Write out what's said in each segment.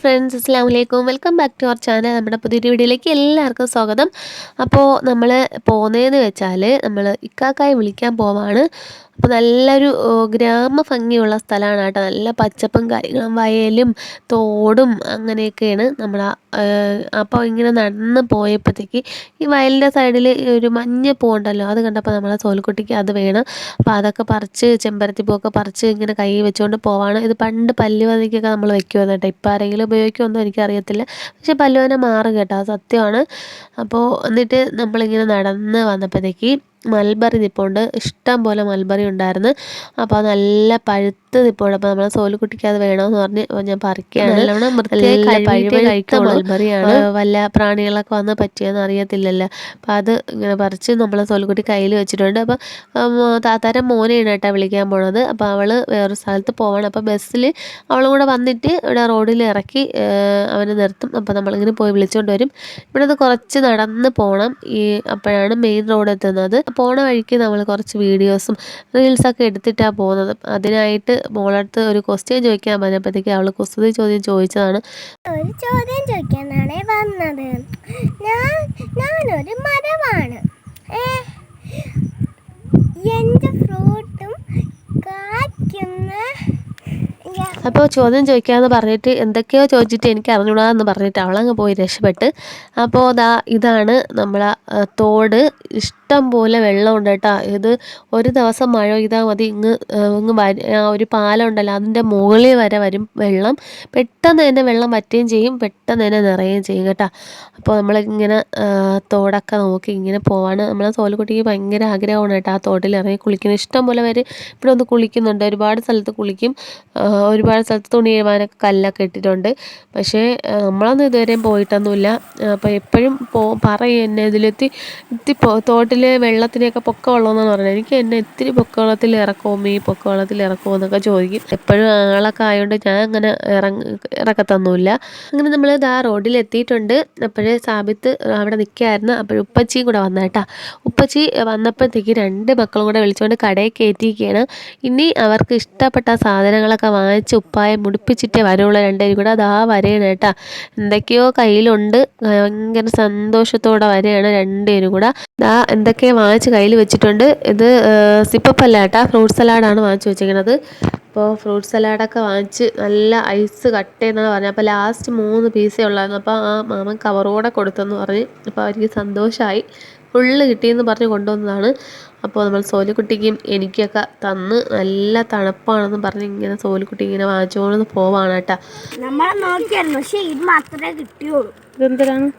Friends അസ്സലാമു അലൈക്കും welcome back to our channel. നമ്മുടെ പുതിയൊരു വീഡിയോയിലേക്ക് എല്ലാവർക്കും സ്വാഗതം. അപ്പോൾ നമ്മൾ പോകുന്നതെന്ന് വെച്ചാൽ നമ്മൾ ഇക്കാക്കായെ വിളിക്കാൻ പോവാണ്. അപ്പോൾ നല്ലൊരു ഗ്രാമ ഭംഗിയുള്ള സ്ഥലമാണ് കേട്ടോ. നല്ല പച്ചപ്പും കാര്യങ്ങളും വയലും തോടും അങ്ങനെയൊക്കെയാണ് നമ്മൾ. അപ്പോൾ ഇങ്ങനെ നടന്ന് പോയപ്പോഴത്തേക്ക് ഈ വയലിൻ്റെ സൈഡിൽ ഒരു മഞ്ഞ പൂവുണ്ടല്ലോ, അത് കണ്ടപ്പോൾ നമ്മളെ സോലുക്കുട്ടിക്ക് അത് വേണം. അപ്പോൾ അതൊക്കെ പറിച്ച് ചെമ്പരത്തിപ്പൂവൊക്കെ പറിച്ച് ഇങ്ങനെ കൈ വെച്ചുകൊണ്ട് പോവാണ്. ഇത് പണ്ട് പല്ലുവേദനയ്ക്കൊക്കെ നമ്മൾ വെക്കുമെന്ന് കേട്ടോ. ഇപ്പോൾ ആരെങ്കിലും ഉപയോഗിക്കുമെന്നോ എനിക്കറിയത്തില്ല, പക്ഷെ പല്ലുവേദന മാറും കേട്ടോ, അത് സത്യമാണ്. അപ്പോൾ എന്നിട്ട് നമ്മളിങ്ങനെ നടന്ന് വന്നപ്പോഴത്തേക്ക് മൽബറി നിൽപ്പുണ്ട്. ഇഷ്ടം പോലെ മൽബറി ഉണ്ടായിരുന്നു. അപ്പോൾ നല്ല പഴുത്ത് നിൽപ്പുണ്ട്. അപ്പോൾ നമ്മളെ സോലുക്കുട്ടിക്ക് അത് വേണമെന്ന് പറഞ്ഞ് ഞാൻ പറിക്കുകയാണ്. നല്ലോണം പഴുത്ത മൽബറിയാണ്. വല്ല പ്രാണികളൊക്കെ വന്ന് പറ്റിയെന്ന് അറിയത്തില്ലല്ലോ. അപ്പോൾ അത് ഇങ്ങനെ പറിച്ച് നമ്മളെ സോലുക്കുട്ടി കയ്യിൽ വെച്ചിട്ടുണ്ട്. അപ്പോൾ താത്താരെ മോനെയാണ് കേട്ടോ വിളിക്കാൻ പോണത്. അപ്പോൾ അവൾ വേറൊരു സ്ഥലത്ത് പോവാണ്. അപ്പോൾ ബസ്സിൽ അവളും കൂടെ വന്നിട്ട് ഇവിടെ റോഡിൽ ഇറക്കി അവനെ നിർത്തും. അപ്പോൾ നമ്മളിങ്ങനെ പോയി വിളിച്ചുകൊണ്ട് വരും. ഇവിടെ നിന്ന് കുറച്ച് നടന്ന് പോകണം. അപ്പോഴാണ് മെയിൻ റോഡ് എത്തുന്നത്. പോണ വഴിക്ക് നമ്മൾ കുറച്ച് വീഡിയോസും റീൽസൊക്കെ എടുത്തിട്ടാണ് പോകുന്നത്. അതിനായിട്ട് മോളടുത്ത് ഒരു ക്വസ്റ്റ്യൻ ചോദിക്കാൻ പറഞ്ഞപ്പോഴത്തേക്ക് അവൾ കുസൃതി ചോദ്യം ചോദിച്ചതാണ്. ഒരു ചോദ്യം ചോദിക്കാനാണ് വന്നത്. ഞാനൊരു മരമാണ്. എൻ്റെ ഫ്രൂട്ടും കായ്ക്കുന്ന. അപ്പോൾ ചോദ്യം ചോദിക്കാമെന്ന് പറഞ്ഞിട്ട് എന്തൊക്കെയോ ചോദിച്ചിട്ട് എനിക്ക് അറിഞ്ഞൂടാന്ന് പറഞ്ഞിട്ട് അവളങ്ങ് പോയി രക്ഷപ്പെട്ട്. അപ്പോൾ ഇതാണ് നമ്മളെ തോട്. ഇഷ്ടം പോലെ വെള്ളമുണ്ട് കേട്ടോ. ഇത് ഒരു ദിവസം മഴ പെയ്താൽ മതി, ഇങ്ങ് ഒരു പാലം ഉണ്ടല്ലോ, അതിൻ്റെ മുകളിൽ വരെ വരും വെള്ളം. പെട്ടെന്ന് തന്നെ വെള്ളം വറ്റുകയും ചെയ്യും, പെട്ടെന്ന് തന്നെ നിറയുകയും ചെയ്യും കേട്ടോ. അപ്പോൾ നമ്മളിങ്ങനെ തോടൊക്കെ നോക്കി ഇങ്ങനെ പോവാണ്. നമ്മളെ സോലുക്കുട്ടിക്ക് ഭയങ്കര ആഗ്രഹമാണ് കേട്ടോ ആ തോട്ടിൽ ഇറങ്ങി കുളിക്കുന്നത്. ഇഷ്ടം പോലെ പേര് ഇവിടെ ഒന്ന് കുളിക്കുന്നുണ്ട്. ഒരുപാട് സ്ഥലത്ത് കുളിക്കും. ഒരുപാട് സ്ഥലത്ത് തുണി കഴുകാനൊക്കെ കല്ലൊക്കെ ഇട്ടിട്ടുണ്ട്. പക്ഷേ നമ്മളൊന്നും ഇതുവരെയും പോയിട്ടൊന്നുമില്ല. അപ്പോൾ എപ്പോഴും പറയും എന്നെ ഇതിലെത്തി തോട്ടിലെ വെള്ളത്തിനെയൊക്കെ പൊക്കമുള്ളതെന്ന് പറഞ്ഞാൽ എനിക്ക് എന്നെ ഇത്തിരി പൊക്കവെള്ളത്തിൽ ഇറക്കുമോ, ഈ പൊക്കവെള്ളത്തിൽ ഇറക്കുമോ എന്നൊക്കെ ചോദിക്കും. എപ്പോഴും ആളൊക്കെ ആയതുകൊണ്ട് ഞാൻ അങ്ങനെ ഇറക്കത്തൊന്നുമില്ല. അങ്ങനെ നമ്മൾ റോഡിൽ എത്തിയിട്ടുണ്ട്. അപ്പോഴേ സാബിത്ത് അവിടെ നിൽക്കുകയായിരുന്നു. അപ്പോഴും ഉപ്പച്ചിയും കൂടെ വന്നേട്ടാ. ഉപ്പച്ചി വന്നപ്പോഴത്തേക്ക് രണ്ട് മക്കളും കൂടെ വിളിച്ചുകൊണ്ട് കടയിൽ കയറ്റിയിരിക്കുകയാണ്. ഇനി അവർക്ക് ഇഷ്ടപ്പെട്ട സാധനങ്ങളൊക്കെ വാങ്ങിച്ച് ഉപ്പായെ മുടിപ്പിച്ചിട്ടേ വരുള്ളൂ രണ്ടുപേരും കൂടെ. വരെയാണ് കേട്ടാ. എന്തൊക്കെയോ കയ്യിലുണ്ട്. ഭയങ്കര സന്തോഷത്തോടെ വരെയാണ് രണ്ടുപേരും കൂടെ. എന്തൊക്കെയോ വാങ്ങിച്ച് കയ്യിൽ വെച്ചിട്ടുണ്ട്. ഇത് സിപ്പപ്പല്ല കേട്ടാ, ഫ്രൂട്ട് സലാഡാണ് വാങ്ങിച്ച് വെച്ചിരിക്കുന്നത്. അപ്പോൾ ഫ്രൂട്ട് സലാഡൊക്കെ വാങ്ങിച്ച് നല്ല ഐസ് കട്ട് എന്നാണ് പറഞ്ഞത്. അപ്പോൾ ലാസ്റ്റ് 3 പീസേ ഉള്ളായിരുന്നു. അപ്പോൾ ആ മാമൻ കവറോടെ കൊടുത്തെന്ന് പറഞ്ഞ്. അപ്പോൾ അവർക്ക് സന്തോഷമായി. ഫുള്ള് കിട്ടിയെന്ന് പറഞ്ഞ് കൊണ്ടുവന്നതാണ്. അപ്പോൾ നമ്മൾ സോലുക്കുട്ടിക്കും എനിക്കൊക്കെ തന്ന് നല്ല തണുപ്പാണെന്ന് പറഞ്ഞ് ഇങ്ങനെ സോലുക്കുട്ടി ഇങ്ങനെ വാങ്ങിച്ചുകൊണ്ട് പോവാണ് കേട്ടോ. നമ്മളെ നോക്കിയായിരുന്നു, പക്ഷെ ഇത് മാത്രമേ കിട്ടിയുള്ളൂ. ഇതെന്തിനാണ്?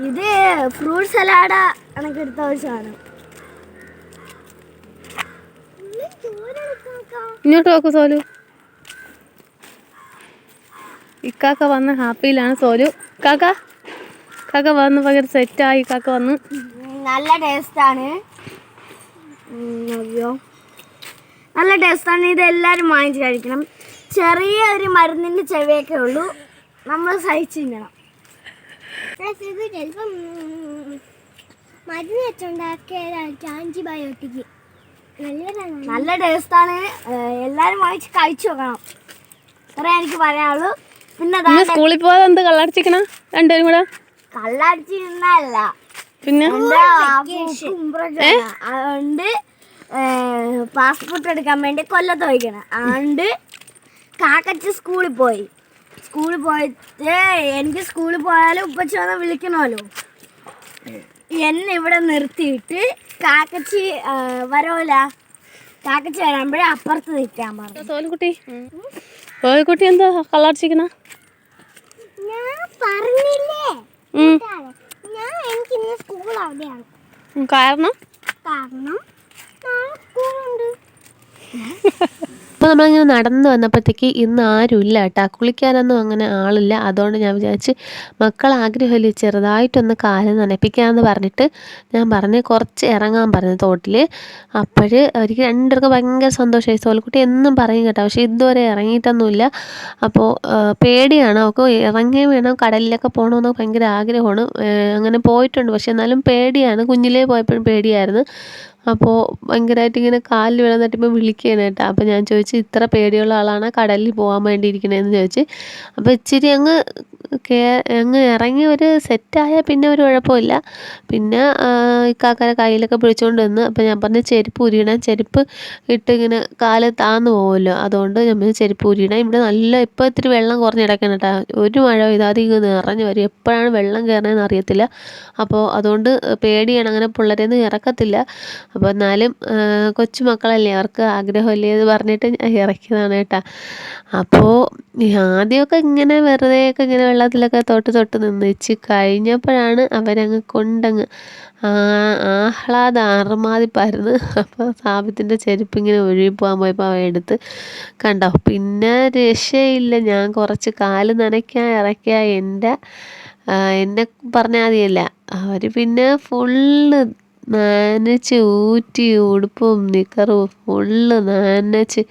ഇത് ഫ്രൂട്ട് സലാഡാ എനിക്ക് എടുത്ത ഒരു സാധനം. ഇങ്ങോട്ട് നോക്കൂ സോലു. ഇക്കാക്ക വന്ന് ഹാപ്പിയിലാണ് സോലു. കാക്ക വന്ന് ഭയങ്കര സെറ്റായി. കാക്ക വന്ന് നല്ല ടേസ്റ്റാണ്. നല്ല ടേസ്റ്റാണ്. ഇതെല്ലാവരും വാങ്ങിച്ച് കഴിക്കണം. ചെറിയൊരു മരുന്നിൻ്റെ ചെവിയൊക്കെ ഉള്ളൂ, നമ്മൾ സഹിച്ച് തിന്നണം. ഇത് ചിലപ്പം മരുന്ന് വെച്ചുണ്ടാക്കിയ ആൻറ്റിബയോട്ടിക്. നല്ല ടേസ്റ്റാണ്. എല്ലാവരും വാങ്ങിച്ച് കഴിച്ചു നോക്കണം. അത്രേ എനിക്ക് പറയാനുള്ളൂ. പിന്നെ സ്കൂളിൽ പോകാതെ എന്ത് കള്ളടിച്ചിക്കണ രണ്ടുപേരും കൂടെ? കള്ളടിച്ചിരുന്നല്ല, പിന്നെ അതുകൊണ്ട് പാസ്പോർട്ട് എടുക്കാൻ വേണ്ടി കൊല്ലത്ത് പോയിക്കണം. അതുകൊണ്ട് കാക്കച്ച് സ്കൂളിൽ പോയിട്ട് എനിക്ക് സ്കൂളിൽ പോയാലും ഉപ്പച്ചി വന്ന് വിളിക്കണമല്ലോ. എന്നെ ഇവിടെ നിർത്തിയിട്ട് കാക്കച്ചി കാക്കച്ചി വരുമ്പോഴേ അപ്പുറത്ത് നിൽക്കാൻ പറഞ്ഞു. സോലുക്കുട്ടി എന്താ കള്ളടിച്ചിക്കണ? ഞാൻ പറഞ്ഞില്ലേ, എനിക്ക് ഇന്ന് സ്കൂൾ അവധിയാണ്. കാരണം സ്കൂളുണ്ട്. അപ്പോൾ നമ്മളിങ്ങനെ നടന്നു വന്നപ്പോഴത്തേക്ക് ഇന്ന് ആരും ഇല്ല കേട്ടോ. കുളിക്കാനൊന്നും അങ്ങനെ ആളില്ല. അതുകൊണ്ട് ഞാൻ വിചാരിച്ച് മക്കൾ ആഗ്രഹമില്ല ചെറുതായിട്ടൊന്ന് കാല് നനപ്പിക്കാമെന്ന് പറഞ്ഞിട്ട് ഞാൻ പറഞ്ഞ് കുറച്ച് ഇറങ്ങാൻ പറഞ്ഞു തോട്ടിൽ. അവർക്ക് രണ്ടുപേർക്കും ഭയങ്കര സന്തോഷമായി. സോൽക്കുട്ടി എന്നും പറയും കേട്ടോ, പക്ഷേ ഇതുവരെ ഇറങ്ങിയിട്ടൊന്നുമില്ല. അപ്പോൾ പേടിയാണ് അവൾക്ക്. ഇറങ്ങി വേണം, കടലിലൊക്കെ പോകണമെന്ന് ഭയങ്കര ആഗ്രഹമാണ്. അങ്ങനെ പോയിട്ടുണ്ട്, പക്ഷെ എന്നാലും പേടിയാണ്. കുഞ്ഞിലേ പോയപ്പോഴും പേടിയായിരുന്നു. അപ്പോൾ ഭയങ്കരമായിട്ട് ഇങ്ങനെ കാലിൽ വെള്ളം തട്ടുമ്പോൾ വിളിക്കുകയാണ് കേട്ടോ. അപ്പോൾ ഞാൻ ചോദിച്ചു ഇത്ര പേടിയുള്ള ആളാണ് കടലിൽ പോകാൻ വേണ്ടി ഇരിക്കണേന്ന് ചോദിച്ചു. അപ്പോൾ ഇച്ചിരി അങ്ങ് ഇറങ്ങി ഒരു സെറ്റായാൽ പിന്നെ ഒരു കുഴപ്പമില്ല. പിന്നെ ഇക്കാക്കയുടെ കയ്യിലൊക്കെ പിടിച്ചുകൊണ്ട് നിന്ന്. അപ്പോൾ ഞാൻ പറഞ്ഞു ചെരുപ്പ് ഊരിയിടാൻ, ചെരുപ്പ് ഇട്ട് ഇങ്ങനെ കാല് താന്ന് പോകുമല്ലോ, അതുകൊണ്ട് നമ്മൾ ചെരുപ്പ് ഊരിയിടാൻ. ഇവിടെ നല്ല ഇപ്പോൾ ഇത്തിരി വെള്ളം കുറഞ്ഞ് കിടക്കണം കേട്ടോ. ഒരു മഴ പെയ്താൽ ഇങ്ങ് നിറഞ്ഞു വരും, എപ്പോഴാണ് വെള്ളം കയറണമെന്ന് അറിയത്തില്ല. അപ്പോൾ അതുകൊണ്ട് പേടിയാണ്, അങ്ങനെ പിള്ളേരെയൊന്നും ഇറക്കത്തില്ല. അപ്പോൾ എന്നാലും കൊച്ചുമക്കളല്ലേ, അവർക്ക് ആഗ്രഹമല്ലേ എന്ന് പറഞ്ഞിട്ട് ഞാൻ ഇറക്കിയതാണ് കേട്ടോ. അപ്പോൾ ആദ്യമൊക്കെ ഇങ്ങനെ വെറുതെയൊക്കെ ഇങ്ങനെ വെള്ളത്തിലൊക്കെ തൊട്ട് നിന്ന് ഇച്ചി കഴിഞ്ഞപ്പോഴാണ് അവരങ്ങ് കൊണ്ടങ്ങ് ആറുമാതിപ്പായിരുന്നു. അപ്പോൾ സാബിത്തിൻ്റെ ചെരുപ്പ് ഇങ്ങനെ ഒഴുകിപ്പോകാൻ പോയപ്പോൾ അവ എടുത്ത് കണ്ടോ. പിന്നെ രക്ഷയില്ല, ഞാൻ കുറച്ച് കാല് നനയ്ക്കാൻ ഇറക്കിയ എന്നെ പറഞ്ഞാൽ മതിയല്ല, അവർ പിന്നെ ഫുള്ള് നനച്ച് ഊറ്റി, ഉടുപ്പും നിക്കറും ഫുള്ള് നനച്ച്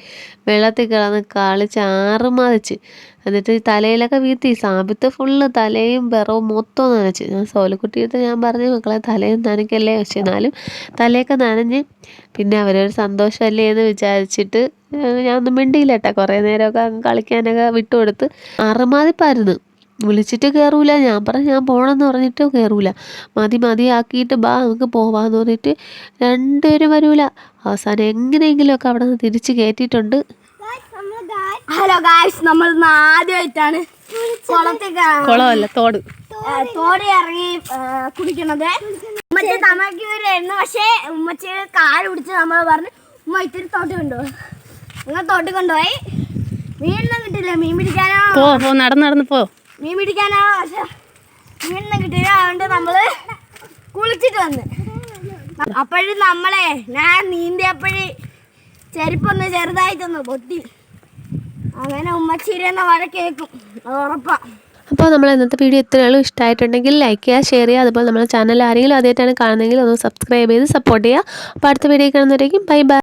വെള്ളത്തിൽ കിടന്ന് കളിച്ച് ആറുമാതിച്ച്. എന്നിട്ട് തലയിലൊക്കെ വീഴ്ത്തി. സാബിത്ത് ഫുള്ള് തലയും വിറവും മൊത്തം നനച്ച്. ഞാൻ സോലക്കുട്ടിയടുത്ത് ഞാൻ പറഞ്ഞു മക്കളെ തലയും നനയ്ക്കല്ലേ, പക്ഷെ എന്നാലും തലയൊക്കെ നനഞ്ഞ്. പിന്നെ അവരൊരു സന്തോഷമല്ലേ എന്ന് വിചാരിച്ചിട്ട് ഞാനൊന്നും മിണ്ടിയില്ല കേട്ടോ. കുറേ നേരമൊക്കെ കളിക്കാനൊക്കെ വിട്ടുകൊടുത്ത്. ആറുമാതിപ്പായിരുന്നു, വിളിച്ചിട്ട് കയറൂല. ഞാൻ പറഞ്ഞു ഞാൻ പോകണമെന്ന് പറഞ്ഞിട്ട് കയറൂല. മതിയാക്കിയിട്ട് ബാ നമുക്ക് പോവാന്ന് പറഞ്ഞിട്ട് രണ്ടുപേരും വരൂല. അവസാനം എങ്ങനെയെങ്കിലുമൊക്കെ അവിടെ നിന്ന് തിരിച്ച് കയറ്റിയിട്ടുണ്ട്. ഹലോ ഗായ്സ്, നമ്മൾ ആദ്യമായിട്ടാണ് കുളമല്ല തോട് ഇറങ്ങി കുടിക്കണത്. ഉമ്മച്ചി തമാക്കിവരായിരുന്നു, പക്ഷേ ഉമ്മച്ചി കാല് പിടിച്ച് നമ്മൾ പറഞ്ഞു ഉമ്മ ഇത്തിരി തോട്ട് കൊണ്ടുപോയി. നിങ്ങൾ തോട്ട് കൊണ്ടുപോയി. മീനൊന്നും കിട്ടില്ല, മീൻ പിടിക്കാനോ നടന്ന് പോ, മീൻ പിടിക്കാനോ, പക്ഷെ മീനൊന്നും കിട്ടില്ല. അതുകൊണ്ട് നമ്മള് കുളിച്ചിട്ട് വന്ന്. അപ്പോഴും ഞാൻ നീന്തിയപ്പോഴ് ചെരുപ്പൊന്ന് ചെറുതായിട്ടൊന്ന് പൊട്ടി. അങ്ങനെ ഉമ്മച്ചീരെന്ന വഴ കേൾക്കും, അത് ഉറപ്പാ. അപ്പോൾ നമ്മൾ ഇന്നത്തെ വീഡിയോ ഇത്രയുള്ളൂ. ഇഷ്ടമായിട്ടുണ്ടെങ്കിൽ ലൈക്ക് ചെയ്യുക, ഷെയർ ചെയ്യുക. അതുപോലെ നമ്മുടെ ചാനൽ ആരെങ്കിലും ആദ്യമായിട്ടാണ് കാണുന്നതെങ്കിൽ ഒന്ന് സബ്സ്ക്രൈബ് ചെയ്ത് സപ്പോർട്ട് ചെയ്യുക. അപ്പോൾ അടുത്ത വീഡിയോ കാണുന്നവരേക്കും ബൈ ബൈ.